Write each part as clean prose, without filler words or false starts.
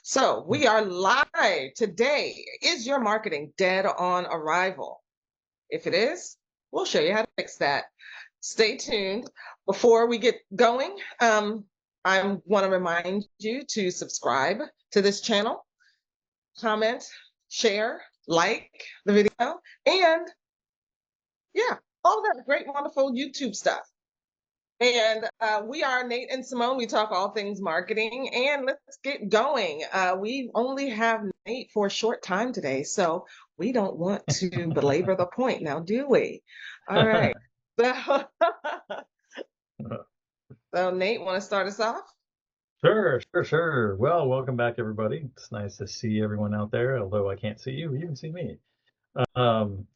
So we are live today. Is your marketing dead on arrival? If it is, we'll show you how to fix that. Stay tuned. Before we get going, I want to remind you to subscribe to this channel, comment, share, like the video, and yeah, all that great, wonderful YouTube stuff. And we are Nate and Simone. We talk all things marketing, and let's get going. We only have Nate for a short time today, so we don't want to belabor the point now, do we? All right. So, so Nate, want to start us off? Sure. Well, welcome back, everybody. It's nice to see everyone out there, although I can't see you. You can see me. Um,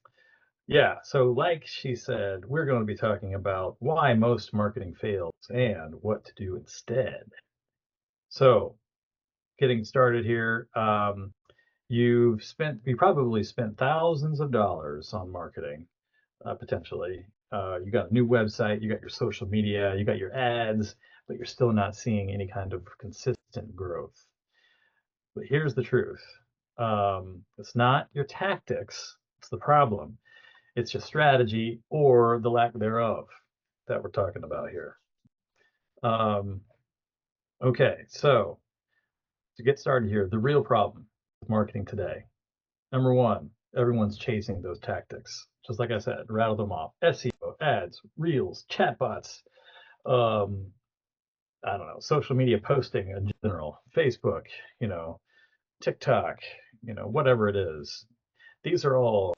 yeah, so like she said, we're going to be talking about why most marketing fails and what to do instead. So, getting started here, you probably spent thousands of dollars on marketing, potentially. You got a new website, you got your social media, you got your ads, but you're still not seeing any kind of consistent growth. But here's the truth. It's not your tactics, it's the problem. It's your strategy or the lack thereof that we're talking about here. Um, okay, so to get started here, the real problem with marketing today. Number one, everyone's chasing those tactics. Just like I said, rattle them off. SEO, ads, reels, chatbots, um, I don't know, social media posting in general, Facebook, you know, TikTok, whatever it is. These are all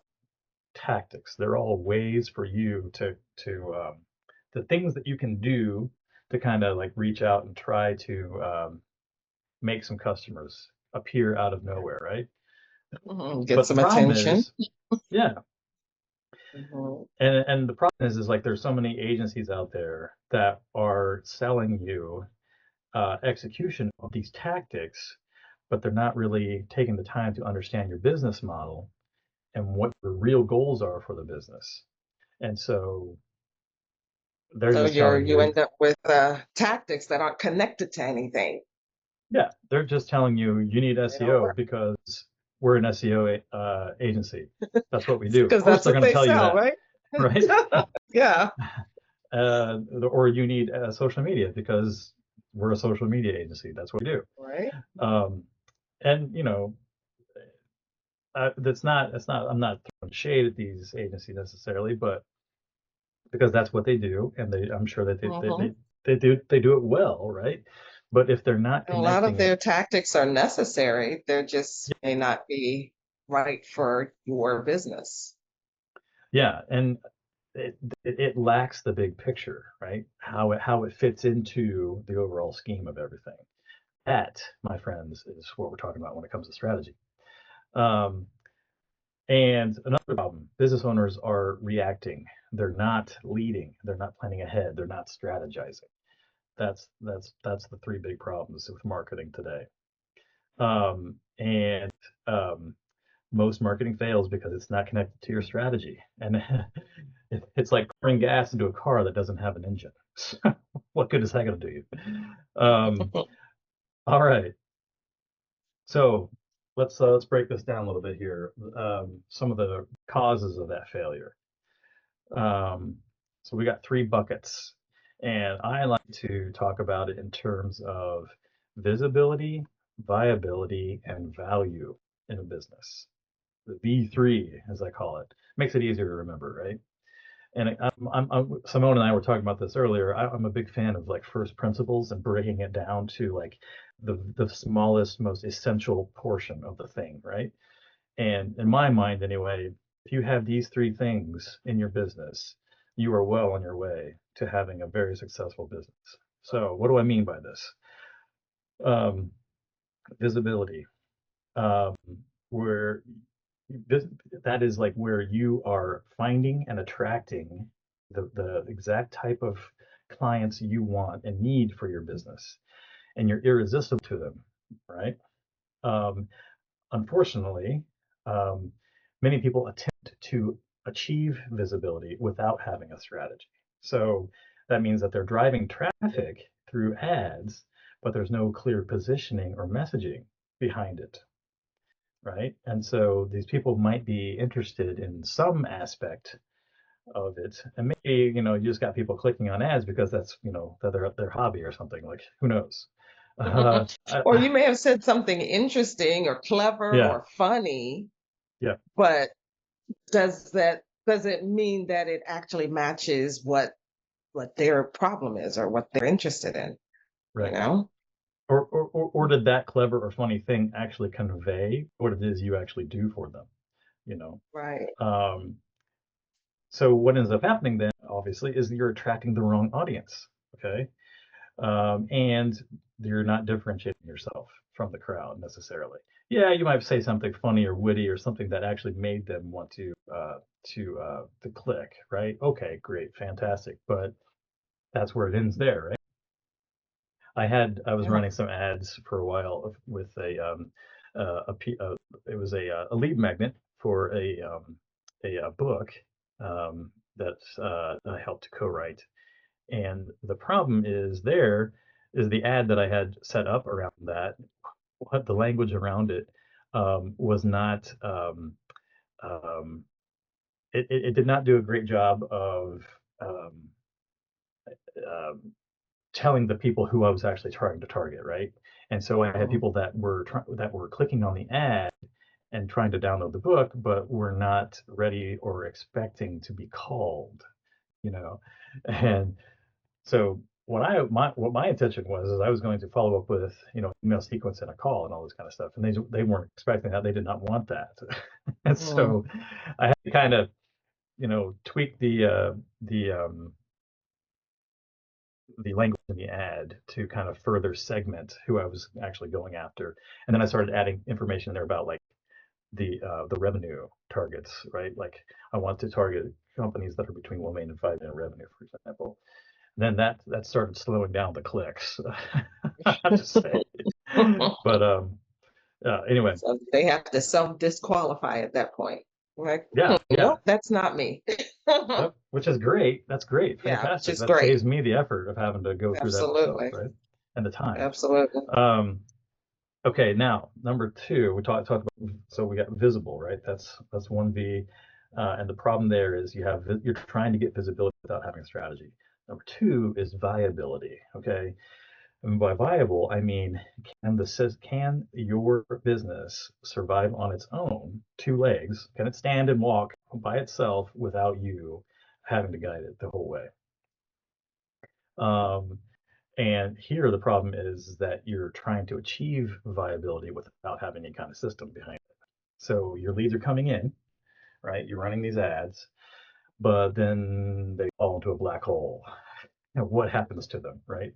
tactics. They're all ways for you the things that you can do to kind of like reach out and try to make some customers appear out of nowhere, right? Get But the some problem attention. is, yeah, Mhm. and the problem is like there's so many agencies out there that are selling you execution of these tactics, but they're not really taking the time to understand your business model and what the real goals are for the business. And so they're So just telling you you, end up with tactics that aren't connected to anything. yeah, they're just telling you you need They don't SEO work because we're an SEO agency. That's what we do. Of because course, that's they're what going to they tell you sell, that, right? right? Yeah. Or you need social media because we're a social media agency. That's what we do. Right. Um, and that's not. I'm not throwing shade at these agencies necessarily, but because that's what they do, and I'm sure that Mhm. they do it well, right? But if they're not A lot of connecting it, their tactics are necessary. They just may not be right for your business. yeah, and it lacks the big picture, right? How it fits into the overall scheme of everything. That, my friends, is what we're talking about when it comes to strategy. Um, and another problem, business owners are reacting. They're not leading. They're not planning ahead. They're not strategizing. That's the three big problems with marketing today. And most marketing fails because it's not connected to your strategy. And it's like pouring gas into a car that doesn't have an engine. What good is that going to do you? All right. So let's break this down a little bit here. Some of the causes of that failure. Um, so we got three buckets, and I like to talk about it in terms of visibility, viability, and value in a business. The V3, as I call it, makes it easier to remember, right? And Simone and I were talking about this earlier. I'm a big fan of like first principles and breaking it down to like the smallest, most essential portion of the thing, right? And in my mind, anyway, if you have these three things in your business, you are well on your way to having a very successful business. So, what do I mean by this? Um, Visibility, um, where this, that is like where you are finding and attracting the exact type of clients you want and need for your business, and you're irresistible to them, right? Um, Unfortunately, um, many people attempt to achieve visibility without having a strategy. So that means that they're driving traffic through ads, but there's no clear positioning or messaging behind it, right? And so these people might be interested in some aspect of it, and maybe you just got people clicking on ads because that's their hobby or something. Like, who knows? Or you may have said something interesting or clever Yeah, or funny, yeah, but does it mean that it actually matches what their problem is or what they're interested in, you right. know? Or did that clever or funny thing actually convey what it is you actually do for them? You know. Right. Um, so what ends up happening then, obviously, is you're attracting the wrong audience. Okay. And you're not differentiating yourself from the crowd necessarily. Yeah, you might say something funny or witty or something that actually made them want to click, right? Okay, great, fantastic, but that's where it ends there, right? I was Yeah. running some ads for a while with it was a lead magnet for a book that I helped to co-write. And the problem is there is the ad that I had set up around that, what the language around it was not, um, it did not do a great job of um, um, telling the people who I was actually trying to target, right? And so I had Mhm. people that were clicking on the ad and trying to download the book, but were not ready or expecting to be called, you know. And so what my intention was is I was going to follow up with email sequence and a call and all this kind of stuff, and they weren't expecting that. They did not want that, and Mm. so I had to kind of tweak the language in the ad to kind of further segment who I was actually going after, and then I started adding information in there about like the revenue targets, right? Like, I want to target companies that are between 1 million and 5 million in revenue, for example. Then that started slowing down the clicks. I have to say, but anyway, So they have to self-disqualify at that point. Like, yeah, yeah, nope, that's not me. yep, which is great. That's great, Yeah, which fantastic. is That great. saves me the effort of having to go through that myself, Absolutely. right? And the time. Absolutely. Um, okay, now number two, we talked about. So we got visible, right? That's one V, and the problem there is you're trying to get visibility without having a strategy. Number two is viability. Okay, and by viable, I mean, can your business survive on its own two legs? Can it stand and walk by itself without you having to guide it the whole way? Um, and here the problem is that you're trying to achieve viability without having any kind of system behind it. So your leads are coming in, right? You're running these ads, but then they fall into a black hole. What happens to them, right?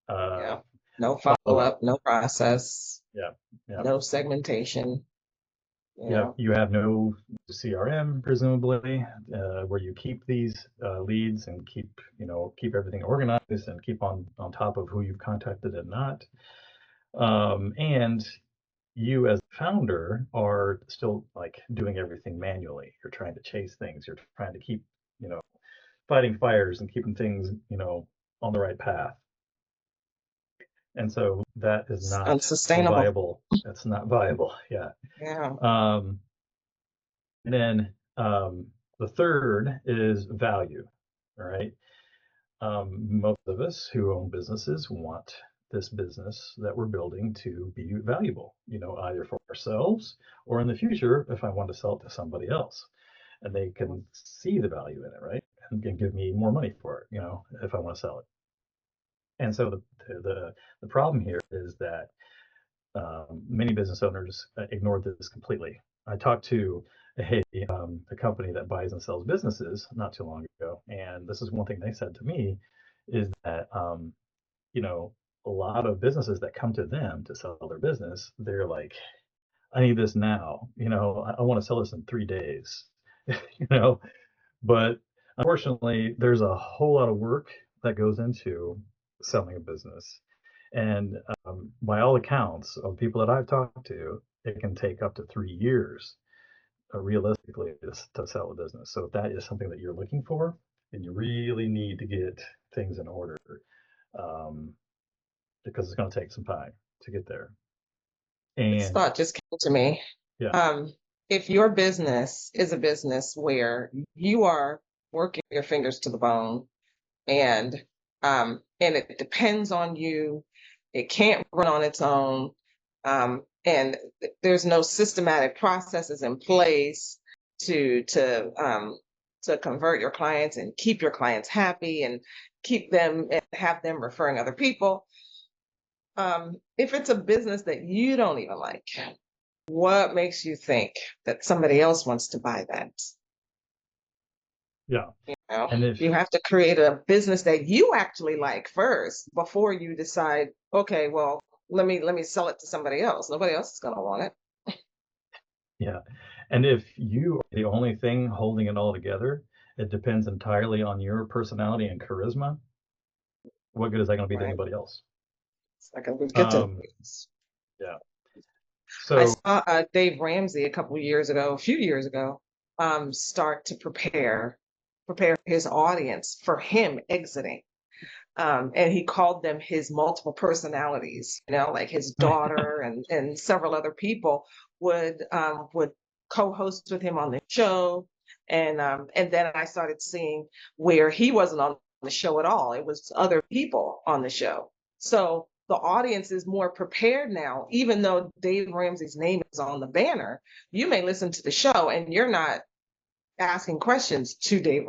Uh, Yeah. No follow up. follow-up, no process, Yeah, yeah. no segmentation. Yeah, Yeah. you have no CRM presumably, where you keep these leads and keep everything organized and keep on top of who you've contacted and not. And you as a founder are still like doing everything manually. You're trying to chase things. You're trying to keep you know fighting fires and keeping things on the right path. And so that is It's not a unsustainable. viable. That's not viable. Yeah. Yeah. Um, And then the third is value. All right. Most of us who own businesses want this business that we're building to be valuable, either for ourselves or in the future if I want to sell it to somebody else. And they can see the value in it, right? And can give me more money for it, if I want to sell it. And so the problem here is that many business owners ignore this completely. I talked to a company that buys and sells businesses not too long ago, and this is one thing they said to me is that you know a lot of businesses that come to them to sell their business, they're like, I need this now. I want to sell this in 3 days. you know, but unfortunately, there's a whole lot of work that goes into selling a business. And by all accounts of people that I've talked to, it can take up to 3 years realistically to sell a business. So if that is something that you're looking for, then you really need to get things in order um, because it's going to take some time to get there. This And thought just came to me. yeah, Um, if your business is a business where you are working your fingers to the bone and it depends on you, it can't run on its own, and there's no systematic processes in place to to um, to convert your clients and keep your clients happy and keep them and have them referring other people. If it's a business that you don't even like, what makes you think that somebody else wants to buy that? yeah. You know, And if you have to create a business that you actually like first before you decide, okay, well, let me sell it to somebody else. Nobody else is gonna want it. yeah, and if you are the only thing holding it all together, it depends entirely on your personality and charisma. What good is that going to be to Right. anybody else? It's like a good to Um, yeah. I So saw Dave Ramsey a few years ago, start to prepare his audience for him exiting. And he called them his multiple personalities. You know, like his daughter and several other people would co-host with him on the show, and then I started seeing where he wasn't on the show at all. It was other people on the show. So the audience is more prepared now, even though Dave Ramsey's name is on the banner. You may listen to the show and you're not asking questions to Dave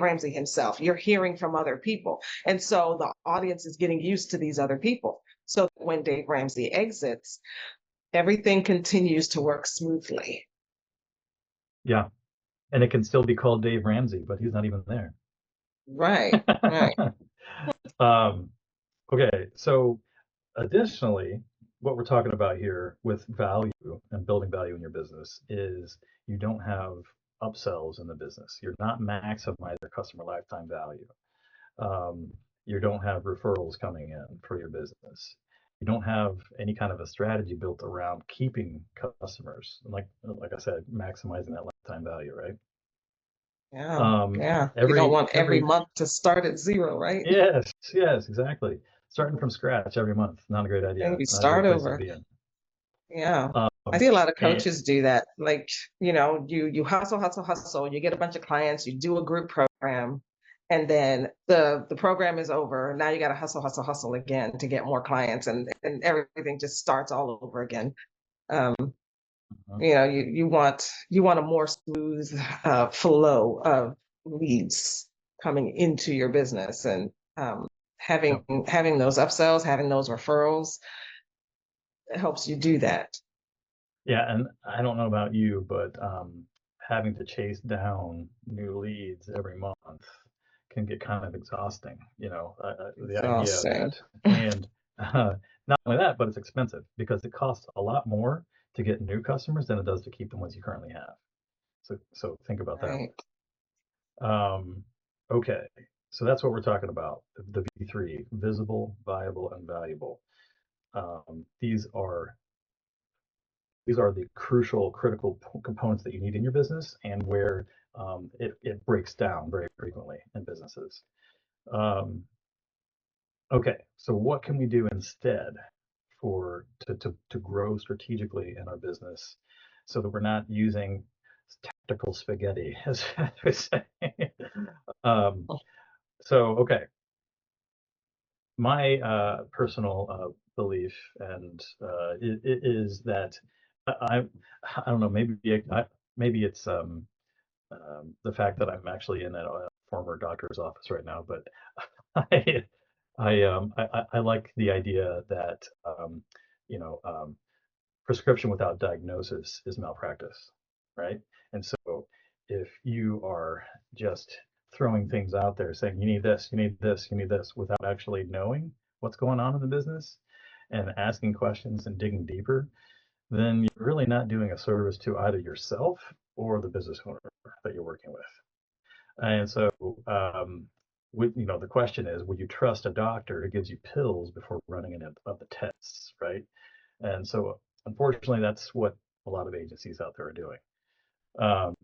Ramsey himself. You're hearing from other people. And so the audience is getting used to these other people. So when Dave Ramsey exits, everything continues to work smoothly. yeah, and it can still be called Dave Ramsey, but he's not even there. Right, right. um, okay, so additionally, what we're talking about here with value and building value in your business is you don't have upsells in the business. You're not maximizing your customer lifetime value. Um, you don't have referrals coming in for your business. You don't have any kind of a strategy built around keeping customers, like I said, maximizing that lifetime value, right? Yeah, Um, yeah. You don't every want every every month to start at zero, right? yes, exactly. Starting from scratch every month, not a great And idea, you not a start great place to over. be in. Yeah. I Um, see a lot of and coaches do that. Like, you hustle, hustle, hustle, you get a bunch of clients, you do a group program, and then the program is over. Now you got to hustle, hustle, hustle again to get more clients and everything just starts all over again. Um, you want a more smooth flow of leads coming into your business and yeah, having those upsells, having those referrals, it helps you do that. yeah, and I don't know about you, but having to chase down new leads every month can get kind of exhausting. The idea of Exhausting. that, and not only that, but it's expensive because it costs a lot more to get new customers than it does to keep the ones you currently have. So think about that. Right. Okay, so that's what we're talking about. The V3: visible, viable, and valuable. These are the crucial, critical components that you need in your business, and where it breaks down very frequently in businesses. Um, okay, so what can we do instead to grow strategically in our business so that we're not using tactical spaghetti, as we say? um, okay, my personal belief and is that I I don't know, maybe it's the fact that I'm actually in a former doctor's office right now, but I I like the idea that you know prescription without diagnosis is malpractice, right? And so if you are just throwing things out there saying you need this, you need this, you need this without actually knowing what's going on in the business and asking questions and digging deeper, then you're really not doing a service to either yourself or the business owner that you're working with. And so, the question is, would you trust a doctor who gives you pills before running any of the tests, right? And so, unfortunately, that's what a lot of agencies out there are doing. Um,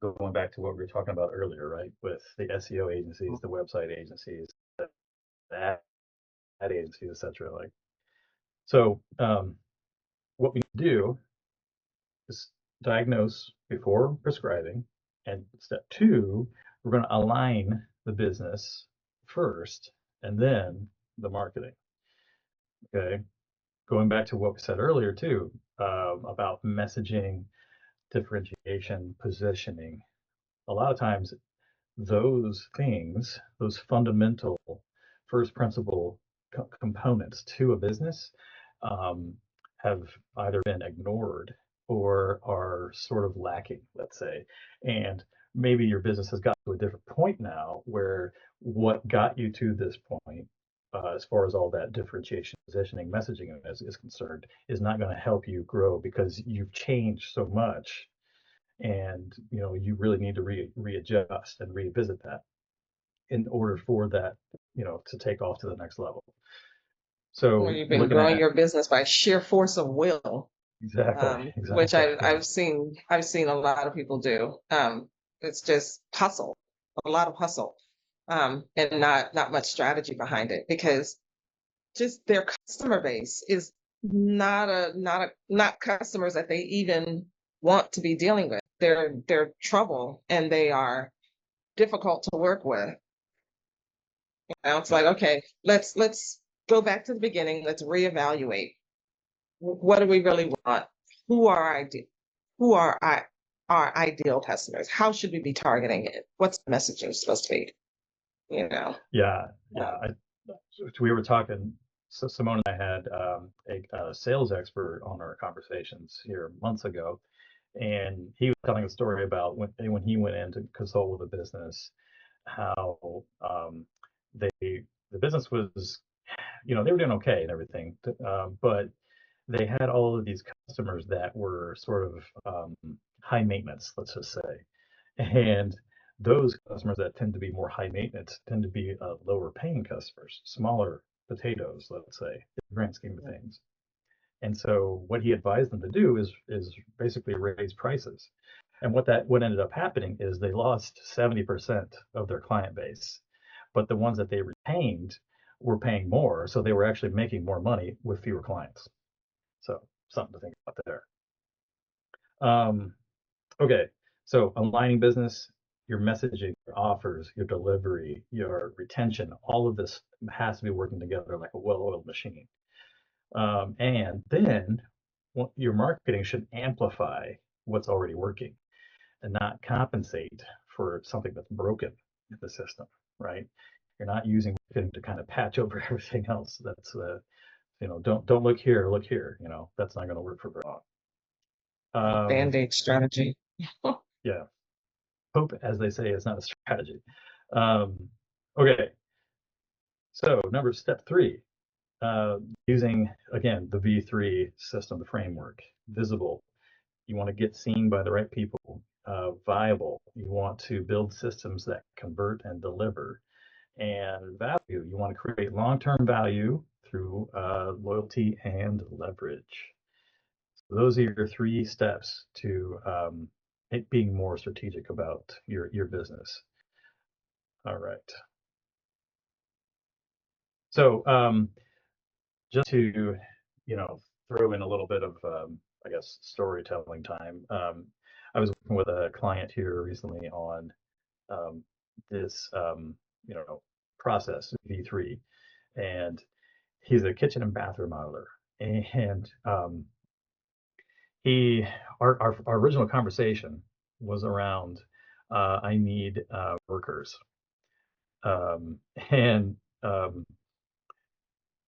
Going back to what we were talking about earlier, right, with the SEO agencies, the website agencies, the ad agencies, etc. Like, so what we do is diagnose before prescribing. And step two, we're going to align the business first and then the marketing. Okay. Going back to what we said earlier, too, about messaging, differentiation, positioning. A lot of times, those things, those fundamental first principle components to a business, um, have either been ignored or are sort of lacking, let's say. And maybe your business has got to a different point now where what got you to this point, as far as all that differentiation, positioning, messaging is concerned, is not going to help you grow because you've changed so much, and you really need to readjust and revisit that in order for that to take off to the next level. Where So you've been looking growing at your business by sheer force of will, exactly, which exactly, yeah, I've seen a lot of people do. It's just hustle, a lot of hustle, and not much strategy behind it because just their customer base is not customers that they even want to be dealing with. They're trouble and they are difficult to work with. It's yeah, like, okay, let's go back to the beginning. Let's reevaluate. What do we really want? Who are ideal? Who are our ideal customers? How should we be targeting it? What's the messaging supposed to be? You know, yeah, yeah. um, So we were talking. So Simone and I had a sales expert on our conversations here months ago, and he was telling a story about when he went in to consult with a business, how they the business was, they were doing okay and everything, but they had all of these customers that were sort of high maintenance, let's just say. And those customers that tend to be more high maintenance tend to be lower paying customers, smaller potatoes, let's say, in the grand scheme of things. And so what he advised them to do is basically raise prices. And what ended up happening is they lost 70% of their client base, but the ones that they retained were paying more, so they were actually making more money with fewer clients. So something to think about there. Um, okay, so aligning business, your messaging, your offers, your delivery, your retention, all of this has to be working together like a well-oiled machine. And then your marketing should amplify what's already working and not compensate for something that's broken in the system, right? You're not using marketing to kind of patch over everything else. That's don't look here, look here. That's not going to work for very long. Band-aid strategy. Yeah, hope, as they say, is not a strategy. Um, okay, so step three, using again the V3 system, the framework. Visible, you want to get seen by the right people. Viable, you want to build systems that convert and deliver. And value, you want to create long-term value through loyalty and leverage. So those are your three steps to it being more strategic about your business. All right. So just to throw in a little bit of I guess storytelling time. I was working with a client here recently on this process V3, and he's a kitchen and bathroom modeler, and he our original conversation was around I need workers, and um,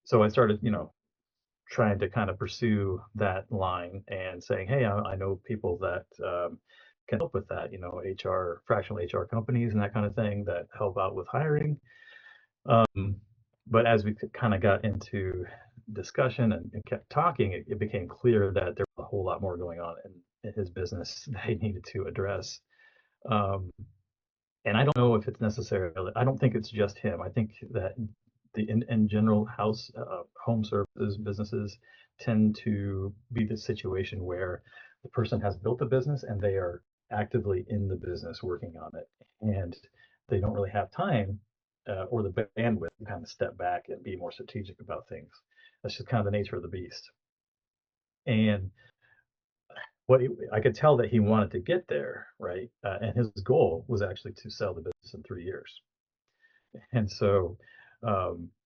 so I started trying to kind of pursue that line and saying, hey, I know people that can help with that, HR, fractional HR companies and that kind of thing that help out with hiring. Um, but as we kind of got into discussion and kept talking, it became clear that there was a whole lot more going on in his business that he needed to address. Um, and I don't know if it's necessarily, I don't think it's just him. I think that in general, home services businesses tend to be the situation where the person has built a business and they are actively in the business working on it, and they don't really have time or the bandwidth to kind of step back and be more strategic about things. That's just kind of the nature of the beast. And I could tell that he wanted to get there, right? And his goal was actually to sell the business in 3 years. And so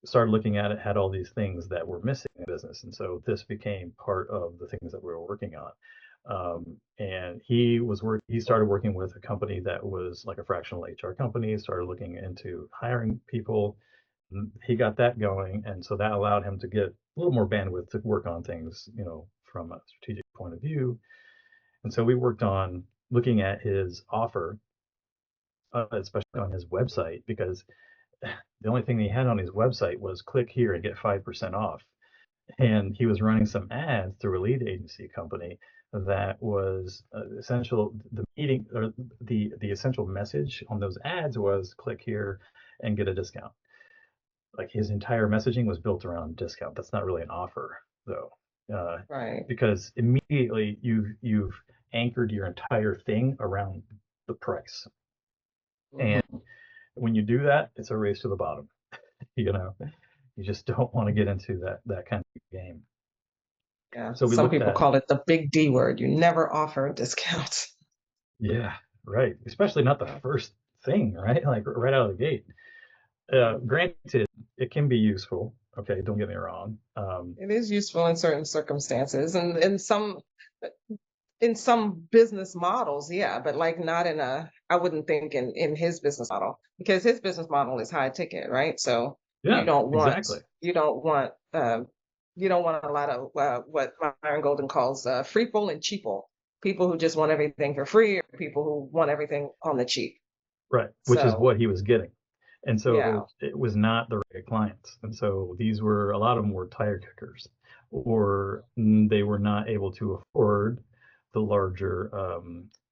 started looking at it, had all these things that were missing in the business. And so this became part of the things that we were working on. And he started working with a company that was like a fractional HR company, started looking into hiring people. He got that going. And so that allowed him to get a little more bandwidth to work on things, from a strategic point of view. And so we worked on looking at his offer, especially on his website, because the only thing he had on his website was click here and get 5% off. And he was running some ads through a lead agency company that was essential. The meeting or the essential message on those ads was click here and get a discount. Like his entire messaging was built around discount. That's not really an offer though, Right. because immediately you've anchored your entire thing around the price. And Mhm. when you do that, it's a race to the bottom. You know, you just don't want to get into that kind of game. Yeah. So we Some looked people at, call it the big D word. You never offer a discount. yeah, right, especially not the Yeah. first thing, right? Like right out of the gate. Granted, it can be useful. Okay, don't get me wrong. It is useful in certain circumstances and in some business models, yeah, but like not in I wouldn't think in his business model because his business model is high ticket, right? So you Yeah, don't want exactly. you don't want you don't want a lot of what Myron Golden calls freeple and cheaple, people who just want everything for free or people who want everything on the cheap. Right, which is So what he was getting. And yeah, so it was not the right clients. And so these were a lot of them were tire kickers, or they were not able to afford the larger,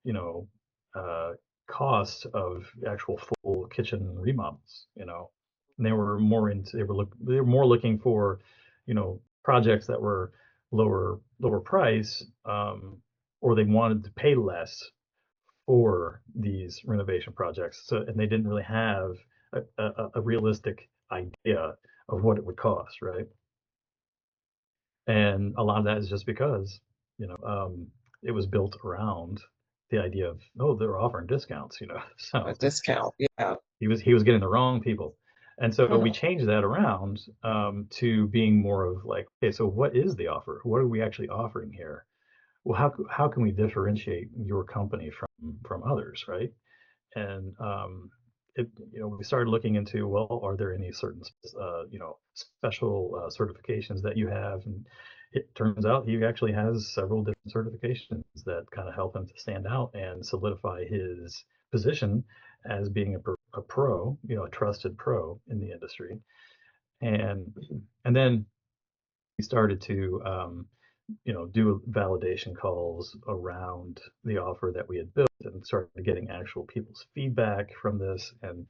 you know, uh, cost of actual full kitchen remodels. And they were more looking for, projects that were lower price, or they wanted to pay less for these renovation projects. So, and they didn't really have a realistic idea of what it would cost, right? And a lot of that is just because, it was built around the idea of, oh, they're offering discounts. a So discount. Yeah. he was getting the wrong people. And so we changed that around, to being more of like, okay, so what is the offer? What are we actually offering here? Well, how can we differentiate your company from others, right? And we started looking into, well, are there any certain special certifications that you have? And it turns out he actually has several different certifications that kind of help him to stand out and solidify his position as being a pro, a trusted pro in the industry. And then he started to do validation calls around the offer that we had built and started getting actual people's feedback from this. And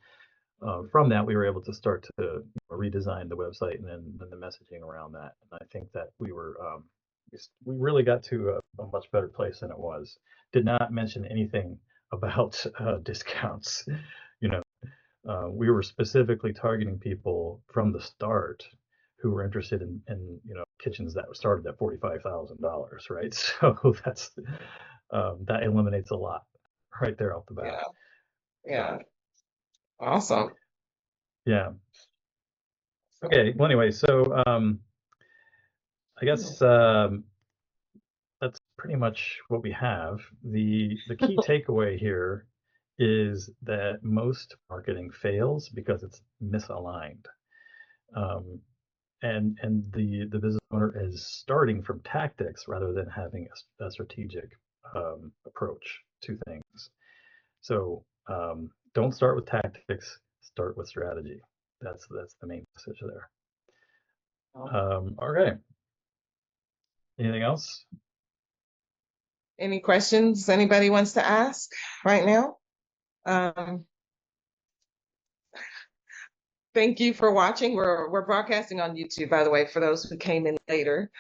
from that, we were able to start to redesign the website and then the messaging around that. And I think that we really got to a much better place than it was. Did not mention anything about discounts. You know, we were specifically targeting people from the start who were interested in kitchens that started at $45,000, right? So that eliminates a lot right there off the bat. Yeah. So Yeah. Awesome. yeah. Okay. Well, anyway, so I guess that's pretty much what we have. The key takeaway here is that most marketing fails because it's misaligned. Um, and the business owner is starting from tactics rather than having a strategic approach to things. So don't start with tactics, start with strategy. That's the main message there. Okay. Anything else? Any questions anybody wants to ask right now? Um, Thank you for watching. We're broadcasting on YouTube, by the way, for those who came in later.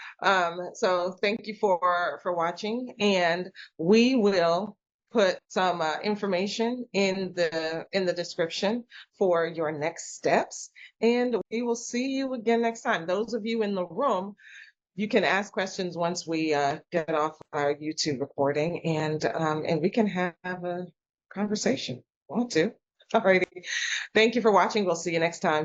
So thank you for watching, and we will put some information in the description for your next steps, and we will see you again next time. Those of you in the room, you can ask questions once we get off our YouTube recording, and we can have a conversation. Want to? All righty. Thank you for watching. We'll see you next time.